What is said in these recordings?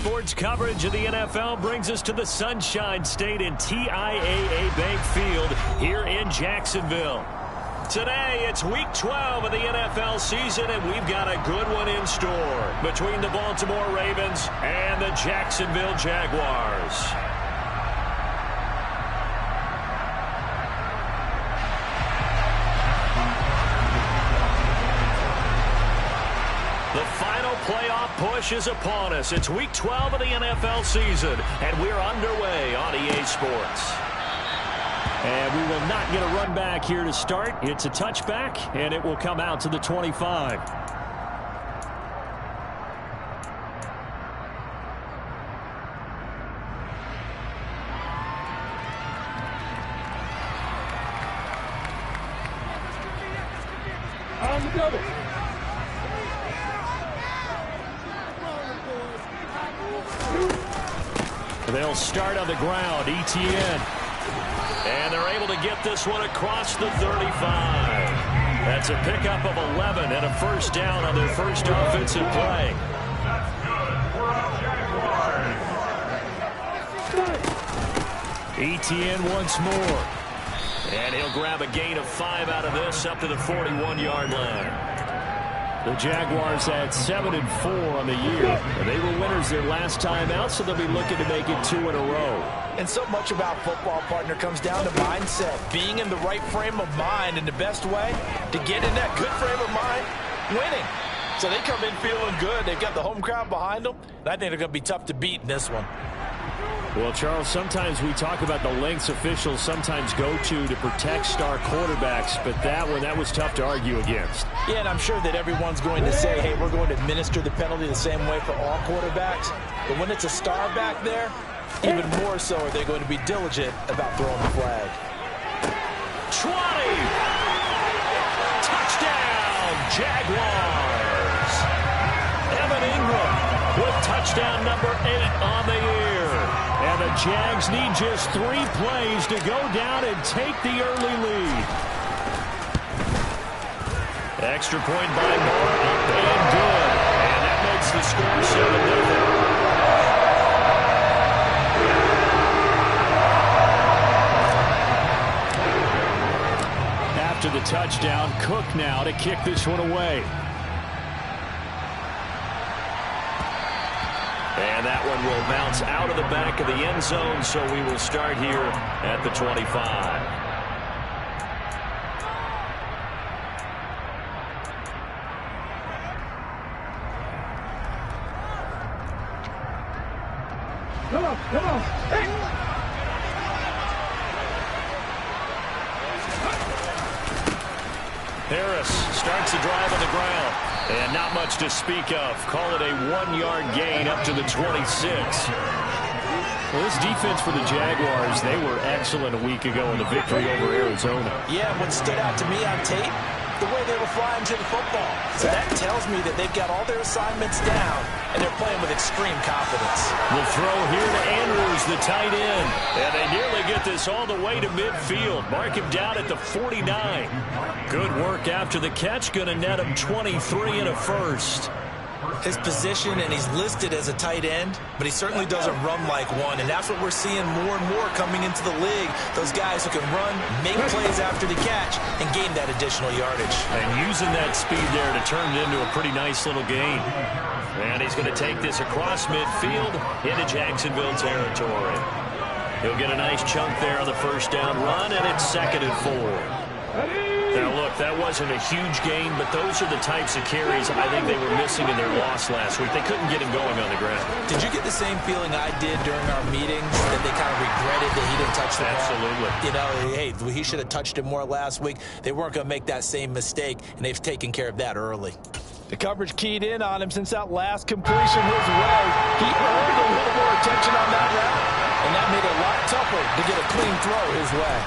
Sports coverage of the NFL brings us to the Sunshine State and TIAA Bank Field here in Jacksonville. Today, it's Week 12 of the NFL season, and we've got a good one in store between the Baltimore Ravens and the Jacksonville Jaguars. The final playoff push is upon us. It's Week 12 of the NFL season, and we're underway on EA Sports. And we will not get a run back here to start. It's a touchback, and it will come out to the 25. On the double. They'll start on the ground. ETN. And they're able to get this one across the 35. That's a pickup of 11 and a first down on their first offensive play. ETN once more. And he'll grab a gain of 5 out of this up to the 41-yard line. The Jaguars had 7-4 on the year. And they were winners their last time out, so they'll be looking to make it 2 in a row. And so much about football, partner, comes down to mindset. Being in the right frame of mind, and the best way to get in that good frame of mind, winning. So they come in feeling good. They've got the home crowd behind them. And I think they're going to be tough to beat in this one. Well, Charles, sometimes we talk about the lengths officials sometimes go to protect star quarterbacks, but that was tough to argue against. Yeah, and I'm sure that everyone's going to say, hey, we're going to administer the penalty the same way for all quarterbacks. But when it's a star back there, even more so are they going to be diligent about throwing the flag. 20! Touchdown, Jaguars! Evan Ingram with touchdown number 8 on the year. And the Jags need just 3 plays to go down and take the early lead. Extra point by Moore, up and good. And that makes the score 7-0. After the touchdown, Cook now to kick this one away. And that one will bounce out of the back of the end zone, so we will start here at the 25. Come on. Hey. Harris starts the drive on the ground. And not much to speak of. Call it a 1-yard gain up to the 26. Well, this defense for the Jaguars, they were excellent a week ago in the victory over Arizona. Yeah, what stood out to me on tape, the way they were flying to the football. So that tells me that they've got all their assignments down, and they're playing with extreme confidence. The throw here to Andrews, the tight end. And they nearly get this all the way to midfield. Mark him down at the 49. Good work after the catch. Going to net him 23 and a first. His position, and he's listed as a tight end, but he certainly doesn't run like one, and that's what we're seeing more and more coming into the league. Those guys who can run, make plays after the catch, and gain that additional yardage. And using that speed there to turn it into a pretty nice little gain. And he's going to take this across midfield into Jacksonville territory. He'll get a nice chunk there on the first down run, and it's 2nd and 4. Now, look, that wasn't a huge gain, but those are the types of carries I think they were missing in their loss last week. They couldn't get him going on the ground. Did you get the same feeling I did during our meetings, that they kind of regretted that he didn't touch the ball? Absolutely. You know, hey, he should have touched it more last week. They weren't going to make that same mistake, and they've taken care of that early. The coverage keyed in on him since that last completion his way. He earned a little more attention on that route, and that made it a lot tougher to get a clean throw his way.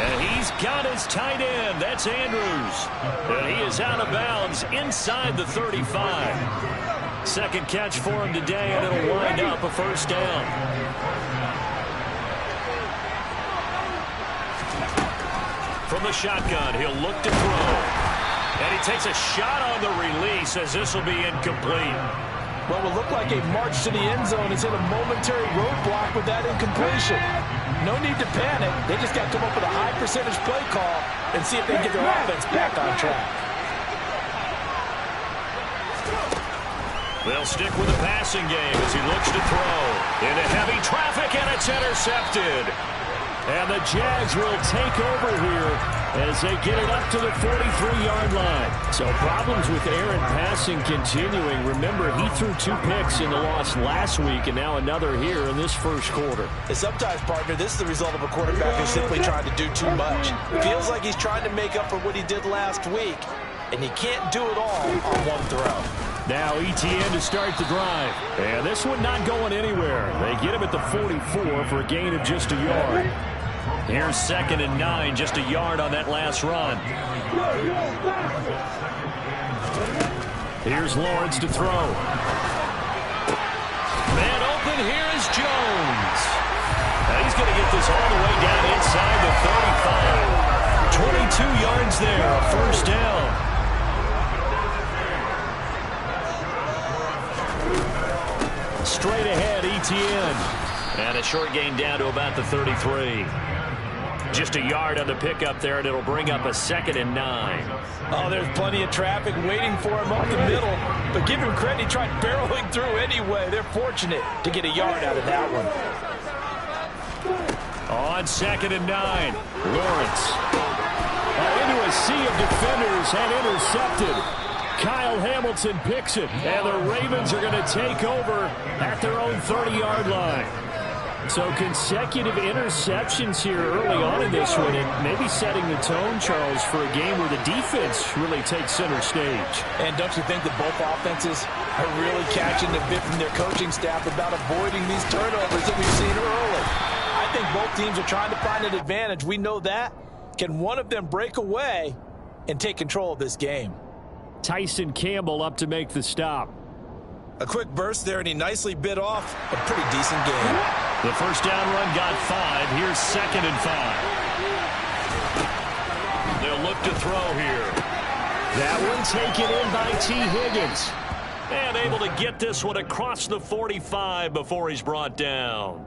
And he's got his tight end. That's Andrews. And he is out of bounds inside the 35. Second catch for him today, and it'll wind up a first down. From the shotgun, he'll look to throw. And he takes a shot on the release as this will be incomplete. What will look like a march to the end zone is hit a momentary roadblock with that incompletion. No need to panic. They just got to come up with a high percentage play call and see if they can get their offense back on track. They'll stick with the passing game as he looks to throw. Into heavy traffic, and it's intercepted. And the Jags will take over here as they get it up to the 43-yard line. So problems with Aaron passing continuing. Remember, he threw 2 picks in the loss last week, and now another here in this first quarter. And sometimes, partner, this is the result of a quarterback who's simply trying to do too much. Feels like he's trying to make up for what he did last week, and he can't do it all on one throw. Now ETN to start the drive. And this one not going anywhere. They get him at the 44 for a gain of just a yard. Here's 2nd and 9, just a yard on that last run. Here's Lawrence to throw. Man open, here is Jones. Now he's going to get this all the way down inside the 35. 22 yards there, a first down. Straight ahead, ETN. And a short gain down to about the 33. Just a yard on the pickup there, and it'll bring up a 2nd and 9. Oh, there's plenty of traffic waiting for him up the middle. But give him credit, he tried barreling through anyway. They're fortunate to get a yard out of that one. On 2nd and 9, Lawrence. Into a sea of defenders and intercepted. Kyle Hamilton picks it, and the Ravens are going to take over at their own 30-yard line. So consecutive interceptions here early on in this one, and maybe setting the tone, Charles, for a game where the defense really takes center stage. And don't you think that both offenses are really catching the bit from their coaching staff about avoiding these turnovers that we've seen early? I think both teams are trying to find an advantage. We know that. Can one of them break away and take control of this game? Tyson Campbell up to make the stop. A quick burst there, and he nicely bit off a pretty decent game. The first down run got 5. Here's 2nd and 5. They'll look to throw here. That one taken in by T. Higgins. And able to get this one across the 45 before he's brought down.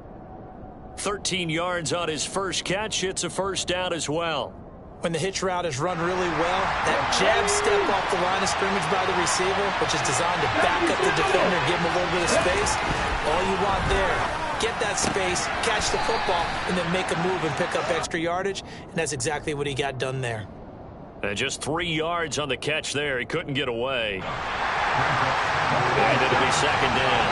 13 yards on his first catch. It's a first down as well. When the hitch route is run really well, that jab step off the line of scrimmage by the receiver, which is designed to back up the defender and give him a little bit of space, all you want there, get that space, catch the football, and then make a move and pick up extra yardage, and that's exactly what he got done there. And just 3 yards on the catch there. He couldn't get away. And it'll be 2nd down.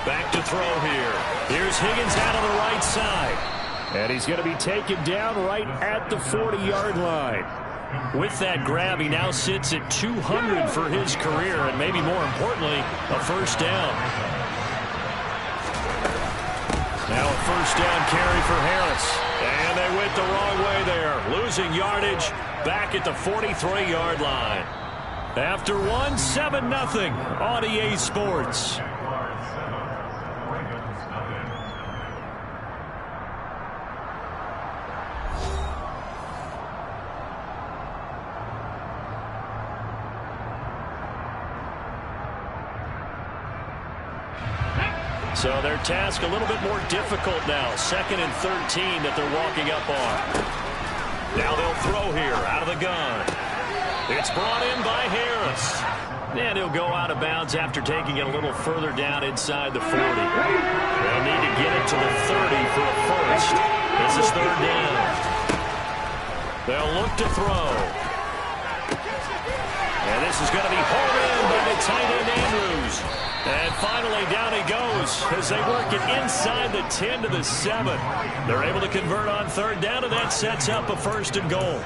Back to throw here. Here's Higgins out on the right side. And he's going to be taken down right at the 40-yard line. With that grab, he now sits at 200 for his career, and maybe more importantly, a first down. Now a first down carry for Harris. And they went the wrong way there. Losing yardage back at the 43-yard line. After one, 7-0 on EA Sports. So their task a little bit more difficult now. 2nd and 13 that they're walking up on. Now they'll throw here out of the gun. It's brought in by Harris. And he'll go out of bounds after taking it a little further down inside the 40. They'll need to get it to the 30 for a first. This is 3rd down. They'll look to throw. And this is going to be hauled in by the tight end Andrews. And finally, down he goes as they work it inside the 10 to the 7. They're able to convert on 3rd down, and that sets up a 1st and goal.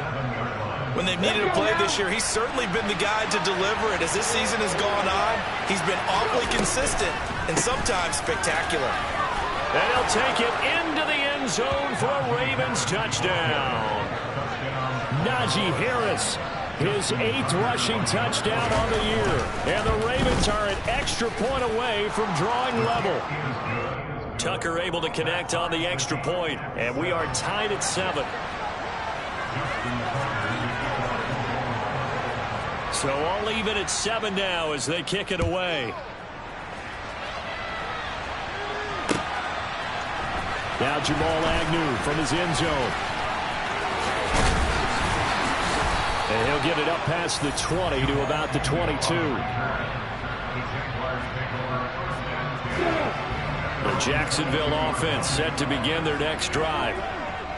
When they've needed a play this year, he's certainly been the guy to deliver it. As this season has gone on, he's been awfully consistent and sometimes spectacular. And he'll take it into the end zone for a Ravens touchdown. Najee Harris, his 8th rushing touchdown on the year. And the Ravens are an extra point away from drawing level. Tucker able to connect on the extra point, and we are tied at 7. So all even at 7 now as they kick it away. Now Jamal Agnew from his end zone. And he'll get it up past the 20 to about the 22. The Jacksonville offense set to begin their next drive.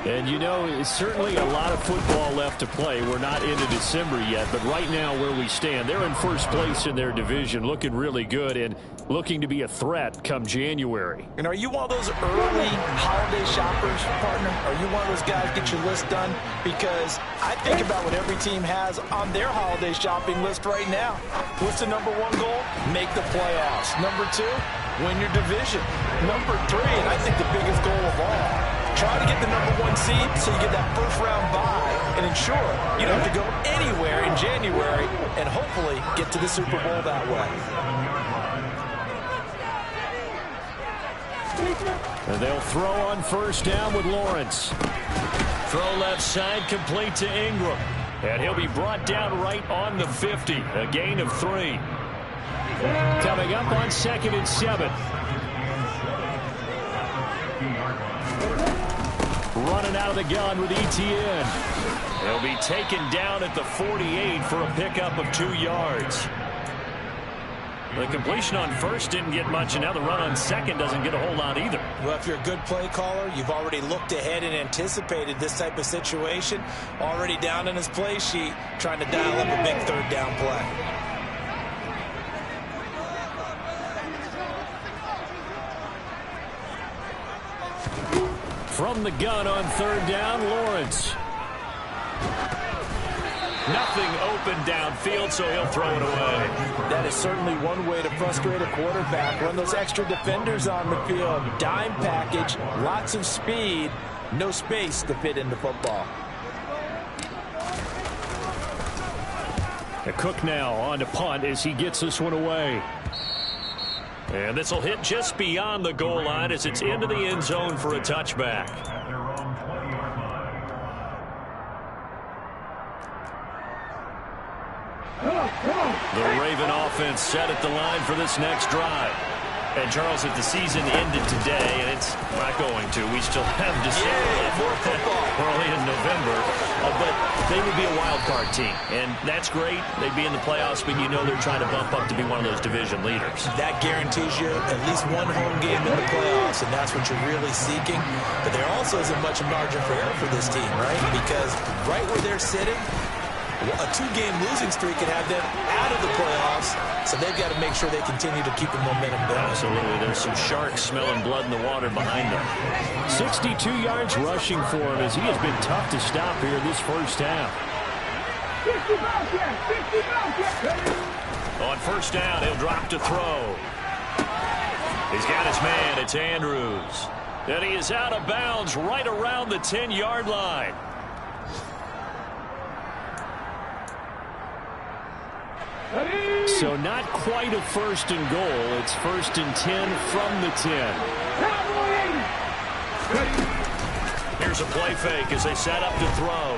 And, you know, it's certainly a lot of football left to play. We're not into December yet, but right now where we stand, they're in first place in their division, looking really good and looking to be a threat come January. And are you one of those early holiday shoppers, partner? Are you one of those guys get your list done? Because I think about what every team has on their holiday shopping list right now. What's the number 1 goal? Make the playoffs. Number 2, win your division. Number 3, and I think the biggest goal of all, try to get the number 1 seed so you get that first-round bye and ensure you don't have to go anywhere in January and hopefully get to the Super Bowl that way. And they'll throw on first down with Lawrence. Throw left side complete to Ingram. And he'll be brought down right on the 50. A gain of 3. Coming up on 2nd and 7. Running out of the gun with Etienne. He'll be taken down at the 48 for a pickup of 2 yards. The completion on first didn't get much, and now the run on second doesn't get a whole lot either. Well, if you're a good play caller, you've already looked ahead and anticipated this type of situation. Already down in his play sheet, trying to dial up a big 3rd down play. From the gun on 3rd down, Lawrence. Nothing open downfield, so he'll throw it away. That is certainly one way to frustrate a quarterback. Run those extra defenders on the field. Dime package, lots of speed, no space to fit into football. A Cook now on to punt as he gets this one away. And this will hit just beyond the goal line as it's into the end zone for a touchback. The Raven offense set at the line for this next drive. And, Charles, if the season ended today, and it's not going to, we still have December early in November, but they would be a wild card team. And that's great. They'd be in the playoffs, but you know they're trying to bump up to be one of those division leaders. That guarantees you at least 1 home game in the playoffs, and that's what you're really seeking. But there also isn't much margin for error for this team, right? Because right where they're sitting, a 2-game losing streak could have them out of the playoffs, so they've got to make sure they continue to keep the momentum going. Absolutely. There's some sharks smelling blood in the water behind them. 62 yards rushing for him as he has been tough to stop here this first half. On first down, he'll drop to throw. He's got his man. It's Andrews. And he is out of bounds right around the 10-yard line. So not quite a 1st and goal. It's 1st and 10 from the 10. Here's a play fake as they set up to throw.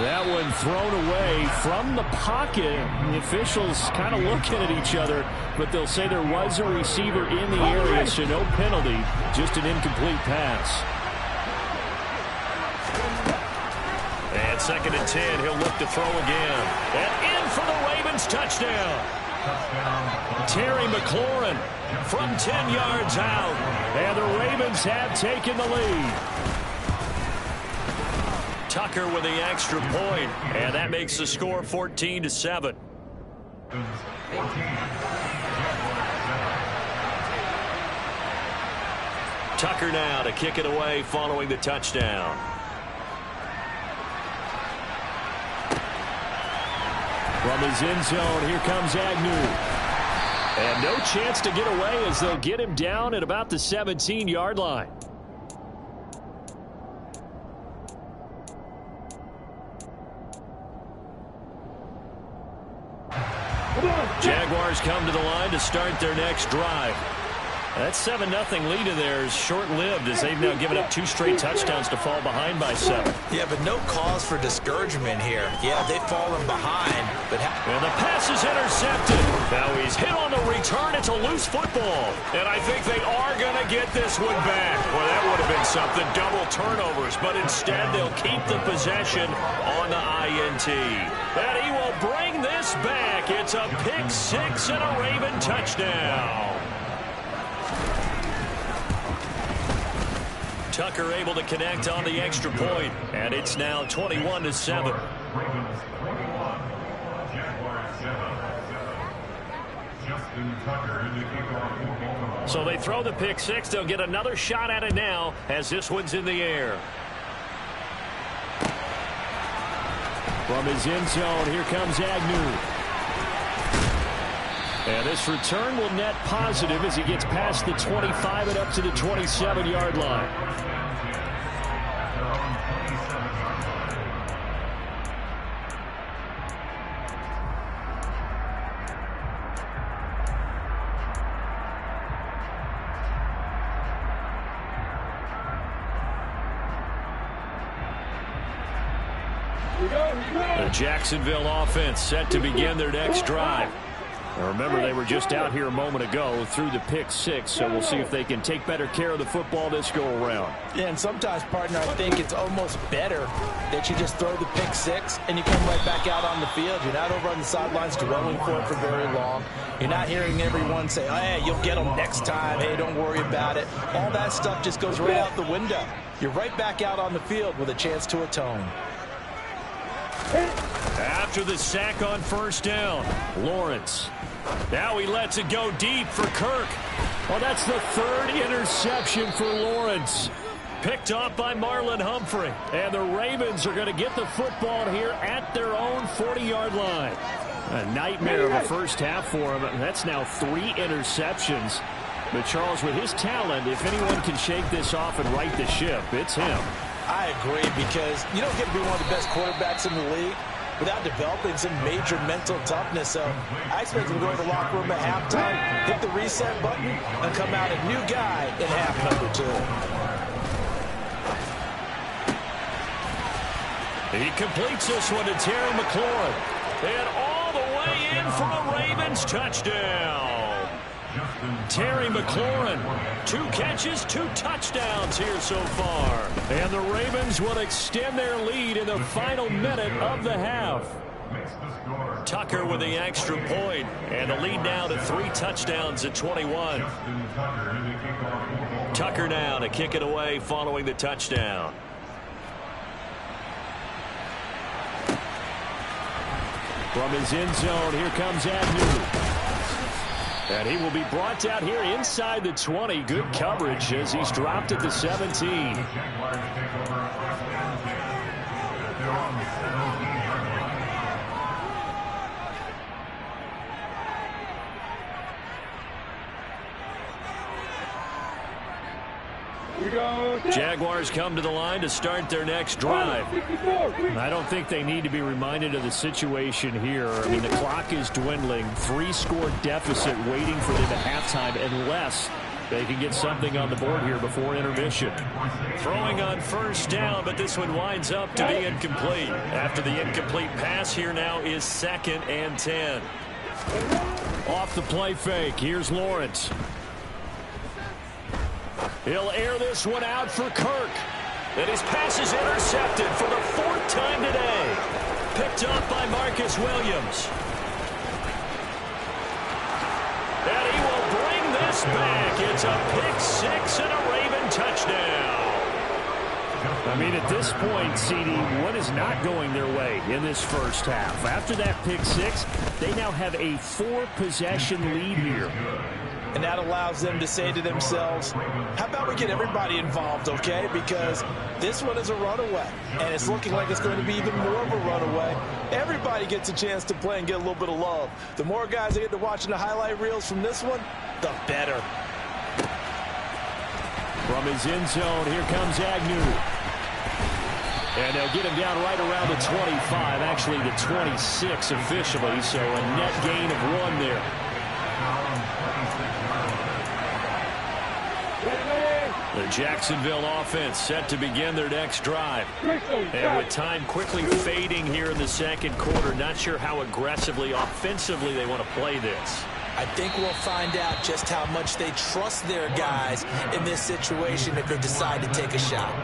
That one thrown away from the pocket. The officials kind of looking at each other, but they'll say there was a receiver in the area, so no penalty, just an incomplete pass. And 2nd and 10, he'll look to throw again. And in for the Ravens touchdown. Terry McLaurin from 10 yards out. And the Ravens have taken the lead. Tucker with the extra point, and that makes the score 14-7. Tucker now to kick it away following the touchdown. From his end zone, here comes Agnew. And no chance to get away as they'll get him down at about the 17-yard line. Jaguars come to the line to start their next drive. That 7-0 lead of theirs short-lived as they've now given up 2 straight touchdowns to fall behind by 7. Yeah, but no cause for discouragement here. Yeah, they've fallen behind. And the pass is intercepted. Now he's hit on the return. It's a loose football. And I think they are going to get this one back. Well, that would have been something. Double turnovers. But instead, they'll keep the possession on the INT. And he will bring this back. It's a pick 6 and a Raven touchdown. Tucker able to connect on the extra point, and it's now 21-7. So they throw the pick 6. They'll get another shot at it now as this one's in the air. From his end zone, here comes Agnew. And this return will net positive as he gets past the 25 and up to the 27-yard line. The Jacksonville offense set to begin their next drive. Now remember, they were just out here a moment ago through the pick 6, so we'll see if they can take better care of the football this go-around. Yeah, and sometimes, partner, I think it's almost better that you just throw the pick 6 and you come right back out on the field. You're not over on the sidelines dwelling for it for very long. You're not hearing everyone say, hey, you'll get them next time. Hey, don't worry about it. All that stuff just goes right out the window. You're right back out on the field with a chance to atone. After the sack on first down, Lawrence. Now he lets it go deep for Kirk. Well, that's the 3rd interception for Lawrence. Picked off by Marlon Humphrey. And the Ravens are going to get the football here at their own 40-yard line. A nightmare of a first half for him. That's now 3 interceptions. But Charles, with his talent, if anyone can shake this off and right the ship, it's him. I agree, because you don't get to be one of the best quarterbacks in the league without developing some major mental toughness. So I expect him to go to the locker room at halftime, hit the reset button, and come out a new guy in half number 2. He completes this one to Terry McLaurin. And all the way in for a Ravens touchdown. Terry McLaurin, 2 catches, 2 touchdowns here so far. And the Ravens will extend their lead in the final minute of the half. Tucker with the extra point, and the lead now to 3 touchdowns at 21. Tucker now to kick it away following the touchdown. From his end zone, here comes Agnew. And he will be brought out here inside the 20. Good coverage as he's dropped at the 17. Jaguars come to the line to start their next drive. I don't think they need to be reminded of the situation here. I mean, the clock is dwindling. 3-score deficit waiting for them at halftime unless they can get something on the board here before intermission. Throwing on first down, but this one winds up to be incomplete. After the incomplete pass, here now is 2nd and 10. Off the play fake, here's Lawrence. He'll air this one out for Kirk. And his pass is intercepted for the 4th time today. Picked up by Marcus Williams. And he will bring this back. It's a pick 6 and a Raven touchdown. I mean, at this point, CD, what is not going their way in this first half? After that pick 6, they now have a 4-possession lead here. And that allows them to say to themselves, how about we get everybody involved, okay? Because this one is a runaway, and it's looking like it's going to be even more of a runaway. Everybody gets a chance to play and get a little bit of love. The more guys that get to watching the highlight reels from this one, the better. From his end zone, here comes Agnew. And they'll get him down right around the 25, actually the 26 officially, so a net gain of 1 there. The Jacksonville offense set to begin their next drive. And with time quickly fading here in the second quarter, not sure how aggressively, offensively they want to play this. I think we'll find out just how much they trust their guys in this situation if they decide to take a shot.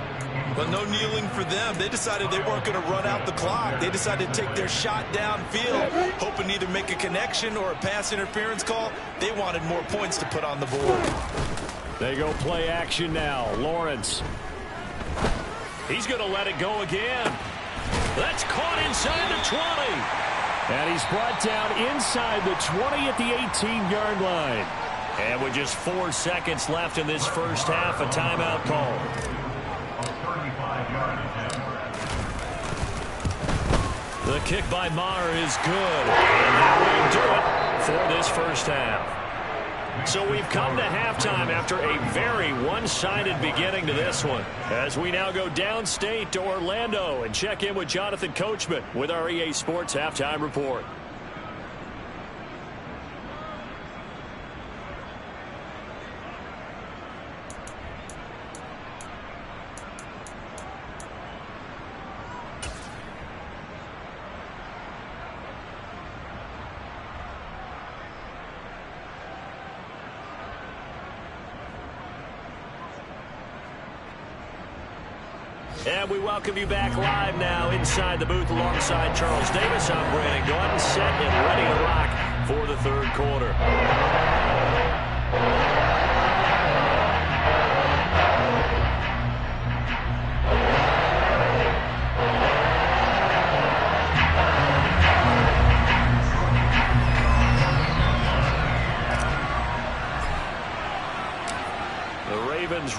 But no kneeling for them. They decided they weren't going to run out the clock. They decided to take their shot downfield, hoping to either make a connection or a pass interference call. They wanted more points to put on the board. They go play action now. Lawrence. He's going to let it go again. That's caught inside the 20. And he's brought down inside the 20 at the 18-yard line. And with just 4 seconds left in this first half, a timeout call. The kick by Maher is good. And that will do it for this first half. So we've come to halftime after a very one-sided beginning to this one. As we now go downstate to Orlando and check in with Jonathan Coachman with our EA Sports Halftime Report. And we welcome you back live now inside the booth alongside Charles Davis. I'm Brandon Gordon, set and ready to rock for the third quarter.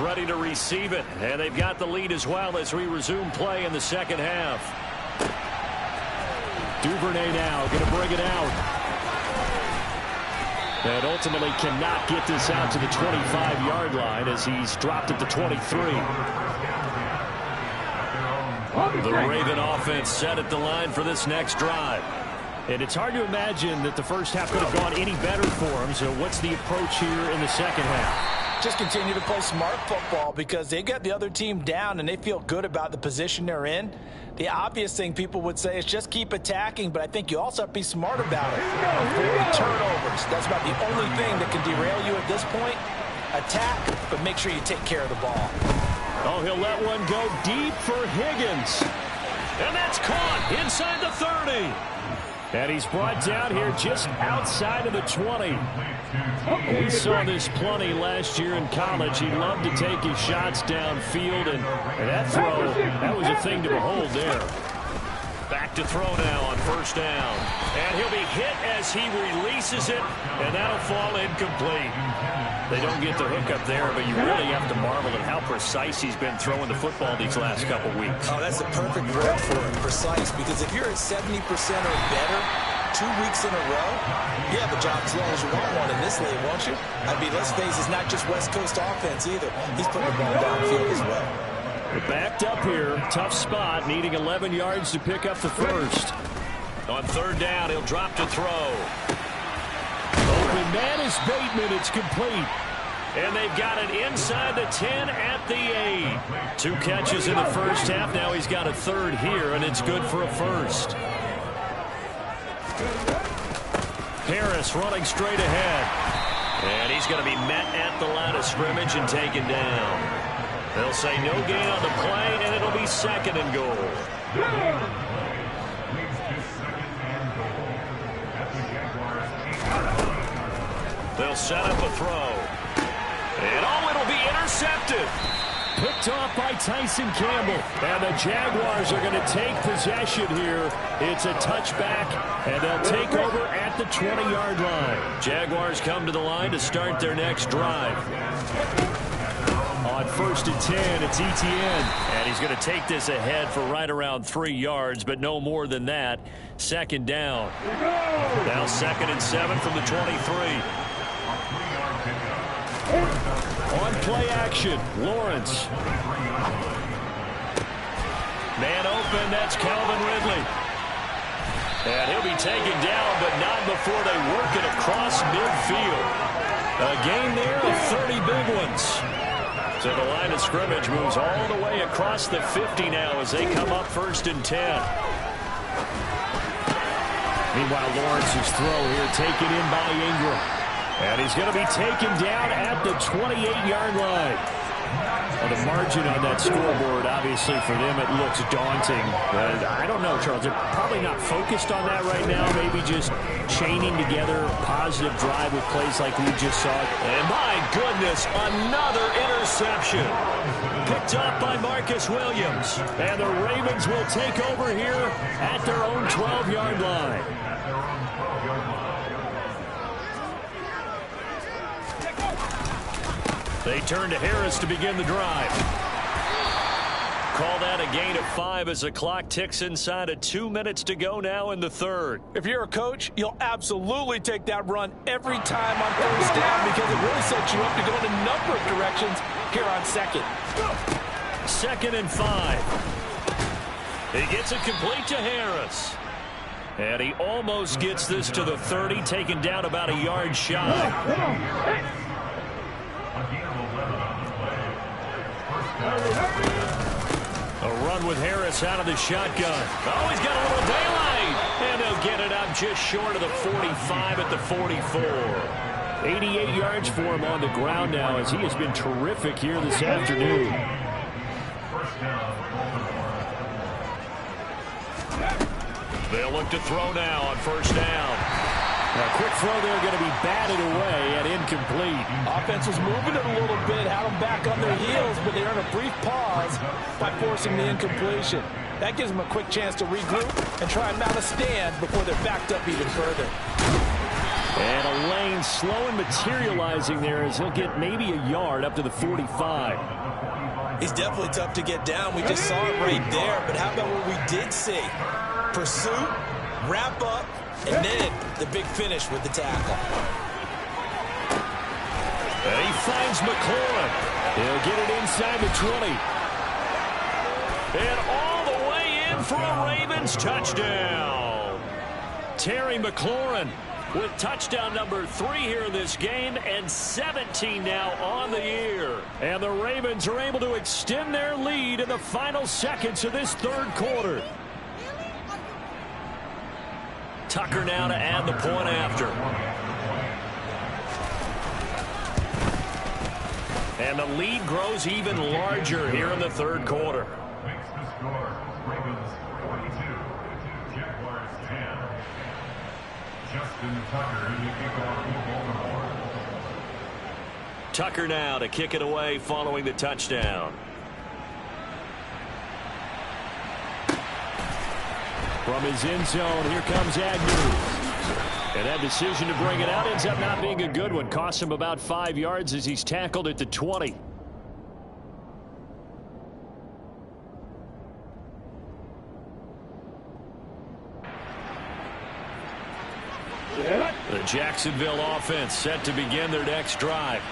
Ready to receive it, and they've got the lead as well as we resume play in the second half. Duvernay now going to bring it out, and ultimately cannot get this out to the 25-yard line as he's dropped at the 23. The Raven offense set at the line for this next drive. And it's hard to imagine that the first half could have gone any better for them. So what's the approach here in the second half? Just continue to play smart football because they got the other team down and they feel good about the position they're in. The obvious thing people would say is just keep attacking, but I think you also have to be smart about it. Avoid turnovers. That's about the only thing that can derail you at this point. Attack, but make sure you take care of the ball. Oh, he'll let one go deep for Higgins. And that's caught inside the 30. And he's brought down here just outside of the 20. We saw this plenty last year in college. He loved to take his shots downfield, and that throw, that was a thing to behold there. Back to throw now on first down. And he'll be hit as he releases it, and that'll fall incomplete. They don't get the hook up there, but you really have to marvel at how precise he's been throwing the football these last couple weeks. Oh, that's the perfect word for it, precise, because if you're at 70% or better 2 weeks in a row, you have a job as long as you want one in this league, won't you? I mean, let's face it, it's not just West Coast offense either. He's putting the ball downfield as well. Backed up here, tough spot, needing 11 yards to pick up the first. On third down, he'll drop to throw. Open man is Bateman. It's complete. And they've got it inside the 10 at the 8. 2 catches in the first half. Now he's got a third here, and it's good for a first. Harris running straight ahead. And he's going to be met at the line of scrimmage and taken down. They'll say no gain on the play, and it'll be second and goal. They'll set up a throw. And oh, it'll be intercepted. Picked off by Tyson Campbell. And the Jaguars are going to take possession here. It's a touchback, and they'll take over at the 20-yard line. Jaguars come to the line to start their next drive. On first and 10, it's Etienne. And he's going to take this ahead for right around 3 yards, but no more than that. Second down. Now second and 7 from the 23. On play action, Lawrence. Man open, that's Calvin Ridley. And he'll be taken down, but not before they work it across midfield. A gain there of 30 big ones. So the line of scrimmage moves all the way across the 50 now as they come up 1st and 10. Meanwhile, Lawrence's throw here taken in by Ingram. And he's going to be taken down at the 28-yard line. Well, the margin on that scoreboard, obviously, for them, it looks daunting. But I don't know, Charles. They're probably not focused on that right now. Maybe just chaining together a positive drive with plays like we just saw. And my goodness, another interception. Picked up by Marcus Williams. And the Ravens will take over here at their own 12-yard line. They turn to Harris to begin the drive. Call that a gain of 5 as the clock ticks inside of 2 minutes to go now in the third. If you're a coach, you'll absolutely take that run every time on 1st down because it really sets you up to go in a number of directions here on 2nd. 2nd and 5. He gets it complete to Harris. And he almost gets this to the 30, taken down about a yard shy. A run with Harris out of the shotgun. Oh, he's got a little daylight. And they'll get it up just short of the 45 at the 44. 88 yards for him on the ground now as he has been terrific here this afternoon. They'll look to throw now on 1st down. A quick throw there going to be batted away and incomplete. Offense was moving it a little bit, had them back on their heels, but they earned a brief pause by forcing the incompletion. That gives them a quick chance to regroup and try and mount a stand before they're backed up even further. And a lane slow and materializing there as he'll get maybe a yard up to the 45. He's definitely tough to get down. We just saw it right there, but how about what we did see? Pursuit, wrap up, and then the big finish with the tackle. And he finds McLaurin. He'll get it inside the 20. And all the way in for a Ravens touchdown. Terry McLaurin with touchdown number 3 here in this game and 17 now on the year. And the Ravens are able to extend their lead in the final seconds of this 3rd quarter. Tucker now to add the point after. And the lead grows even larger here in the 3rd quarter. Makes the score Ravens 42, Jaguars 10. Justin Tucker in the kickoff for Baltimore. Tucker now to kick it away following the touchdown. From his end zone, here comes Agnew. And that decision to bring it out ends up not being a good one. Costs him about 5 yards as he's tackled at the 20. The Jacksonville offense set to begin their next drive.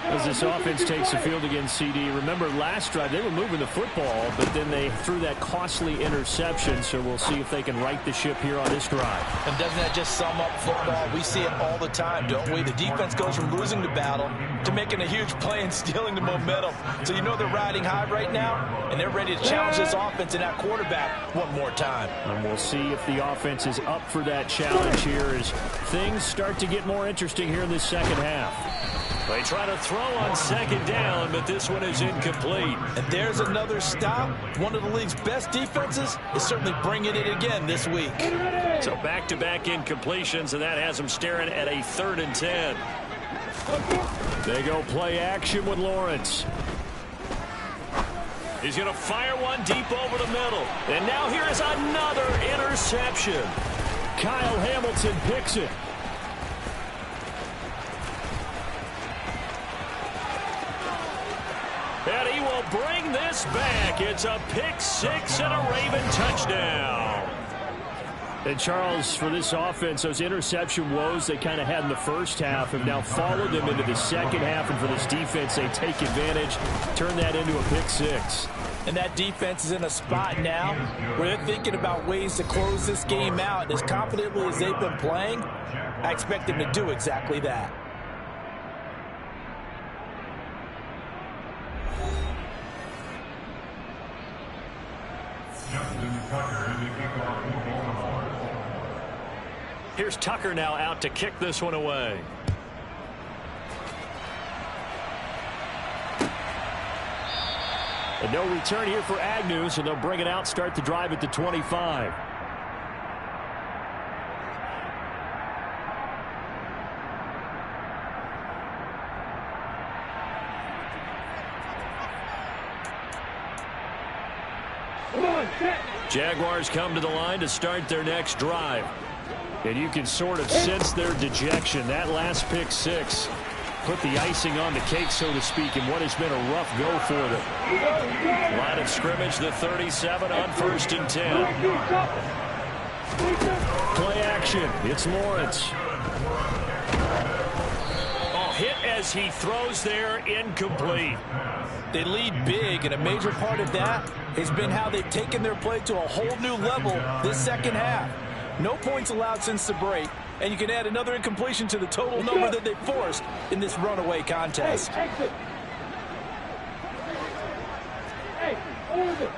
As this offense takes the field against CD, remember last drive they were moving the football, but then they threw that costly interception, so we'll see if they can right the ship here on this drive. And doesn't that just sum up football? We see it all the time, don't we? The defense goes from losing the battle to making a huge play and stealing the momentum. So you know they're riding high right now, and they're ready to challenge this offense and that quarterback one more time. And we'll see if the offense is up for that challenge here as things start to get more interesting here in this 2nd half. They try to throw on 2nd down, but this one is incomplete. And there's another stop. One of the league's best defenses is certainly bringing it again this week. So back-to-back incompletions, and that has them staring at a 3rd and 10. They go play action with Lawrence. He's going to fire one deep over the middle. And now here is another interception. Kyle Hamilton picks it. And he will bring this back. It's a pick-6 and a Raven touchdown. And Charles, for this offense, those interception woes they kind of had in the 1st half have now followed them into the 2nd half. And for this defense, they take advantage, turn that into a pick-6. And that defense is in a spot now where they're thinking about ways to close this game out. And as confidently as they've been playing, I expect them to do exactly that. Justin Tucker in the kickoff for Baltimore. Here's Tucker now out to kick this one away. And no return here for Agnew, so they'll bring it out, start the drive at the 25. Jaguars come to the line to start their next drive. And you can sort of sense their dejection. That last pick six put the icing on the cake, so to speak, in what has been a rough go for them. Line of scrimmage, the 37 on 1st and 10. Play action. It's Lawrence. Oh, hit as he throws there, incomplete. They lead big, and a major part of that has been how they've taken their play to a whole new level this second half. No points allowed since the break, and you can add another incompletion to the total number that they forced in this runaway contest. Hey, exit. Hey, hold it.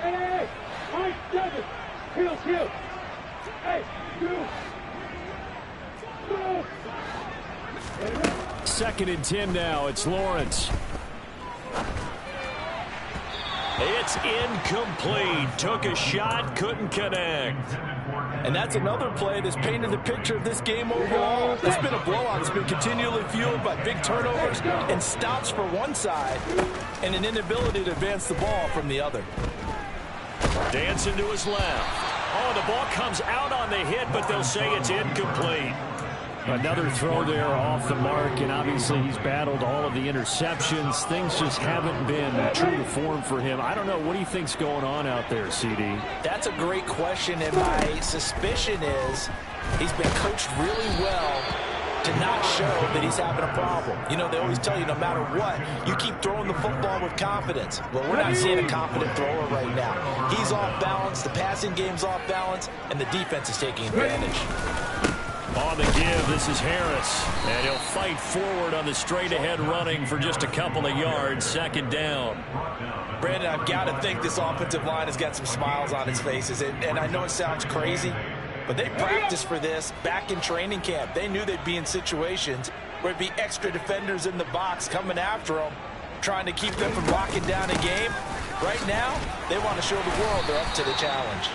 Hey. Mike, seven. Kill. Hey, two. 2nd and 10 now. It's Lawrence. It's incomplete. Took a shot, couldn't connect. And that's another play that's painted the picture of this game overall. It's been a blowout. It's been continually fueled by big turnovers and stops for one side and an inability to advance the ball from the other. Dancing to his left. Oh, the ball comes out on the hit, but they'll say it's incomplete. Another throw there off the mark, and obviously he's battled all of the interceptions. Things just haven't been true to form for him. I don't know. What do you think's going on out there, CD? That's a great question, and my suspicion is he's been coached really well to not show that he's having a problem. You know, they always tell you no matter what, you keep throwing the football with confidence. Well, we're not seeing a confident thrower right now. He's off balance, the passing game's off balance, and the defense is taking advantage. On the give, this is Harris. And he'll fight forward on the straight-ahead running for just a couple of yards. 2nd down. Brandon, I've got to think this offensive line has got some smiles on its faces. And I know it sounds crazy, but they practiced for this back in training camp. They knew they'd be in situations where it'd be extra defenders in the box coming after them, trying to keep them from locking down a game. Right now, they want to show the world they're up to the challenge.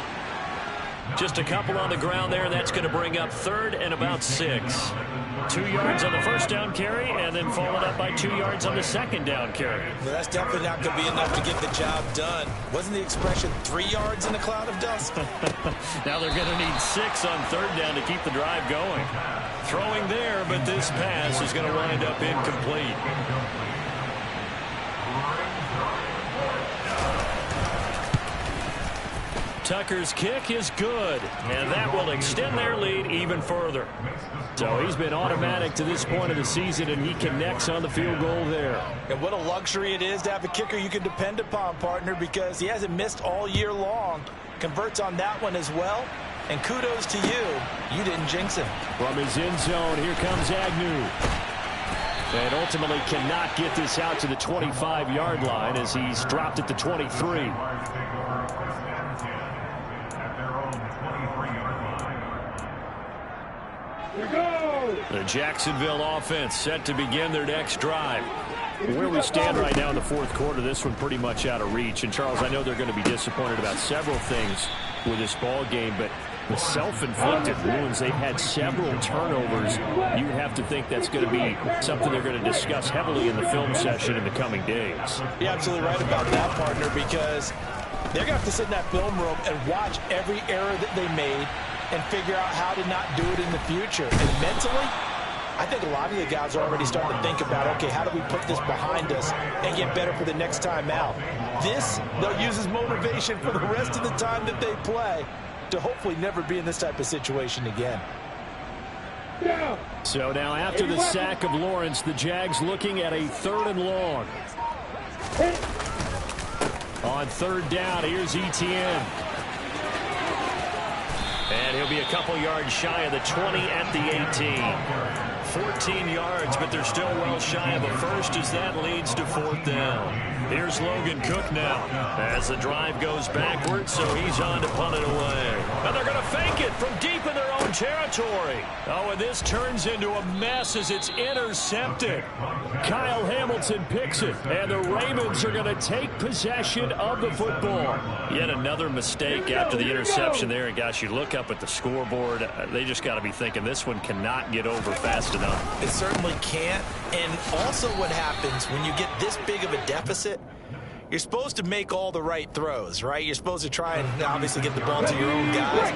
Just a couple on the ground there. That's going to bring up 3rd and about 6. 2 yards on the 1st down carry, and then followed up by 2 yards on the 2nd down carry. Well, that's definitely not going to be enough to get the job done. Wasn't the expression 3 yards in a cloud of dust? Now they're going to need 6 on 3rd down to keep the drive going. Throwing there, but this pass is going to wind up incomplete. Tucker's kick is good, and that will extend their lead even further. So he's been automatic to this point of the season, and he connects on the field goal there. And what a luxury it is to have a kicker you can depend upon, partner, because he hasn't missed all year long. Converts on that one as well. And kudos to you. You didn't jinx him. From his end zone, here comes Agnew. And ultimately cannot get this out to the 25-yard line as he's dropped at the 23. The Jacksonville offense set to begin their next drive. Where we stand right now in the 4th quarter, this one pretty much out of reach. And, Charles, I know they're going to be disappointed about several things with this ball game, but the self-inflicted wounds, they've had several turnovers. You have to think that's going to be something they're going to discuss heavily in the film session in the coming days. You're absolutely right about that, partner, because they're going to have to sit in that film room and watch every error that they made and figure out how to not do it in the future. And mentally, I think a lot of the guys are already starting to think about, okay, how do we put this behind us and get better for the next time out? This, they'll use as motivation for the rest of the time that they play to hopefully never be in this type of situation again. So now after the sack of Lawrence, the Jags looking at a 3rd and long. On 3rd down, here's Etienne. And he'll be a couple yards shy of the 20 at the 18. 14 yards, but they're still well shy of a first as that leads to 4th down. Here's Logan Cook now as the drive goes backwards, so he's on to punt it away. And they're going to fake it from deep in their own territory. Oh, and this turns into a mess as it's intercepted. Kyle Hamilton picks it, and the Ravens are going to take possession of the football. Yet another mistake after the interception there. And, gosh, you look up at the scoreboard, they just got to be thinking this one cannot get over fast enough. It certainly can't. And also what happens when you get this big of a deficit, you're supposed to make all the right throws, right? You're supposed to try and obviously get the ball to your own guys.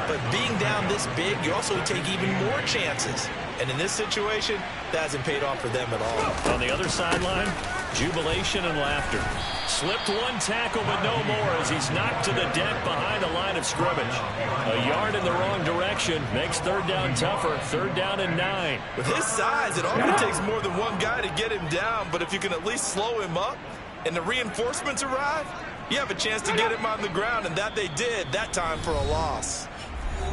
But being down this big, you also take even more chances. And in this situation, that hasn't paid off for them at all. On the other sideline, jubilation and laughter. Slipped one tackle, but no more as he's knocked to the deck behind the line of scrimmage. A yard in the wrong direction makes 3rd down tougher. 3rd down and 9. With his size, it often takes more than one guy to get him down, but if you can at least slow him up and the reinforcements arrive, you have a chance to get him on the ground, and that they did, that time for a loss.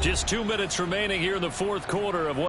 Just 2 minutes remaining here in the 4th quarter of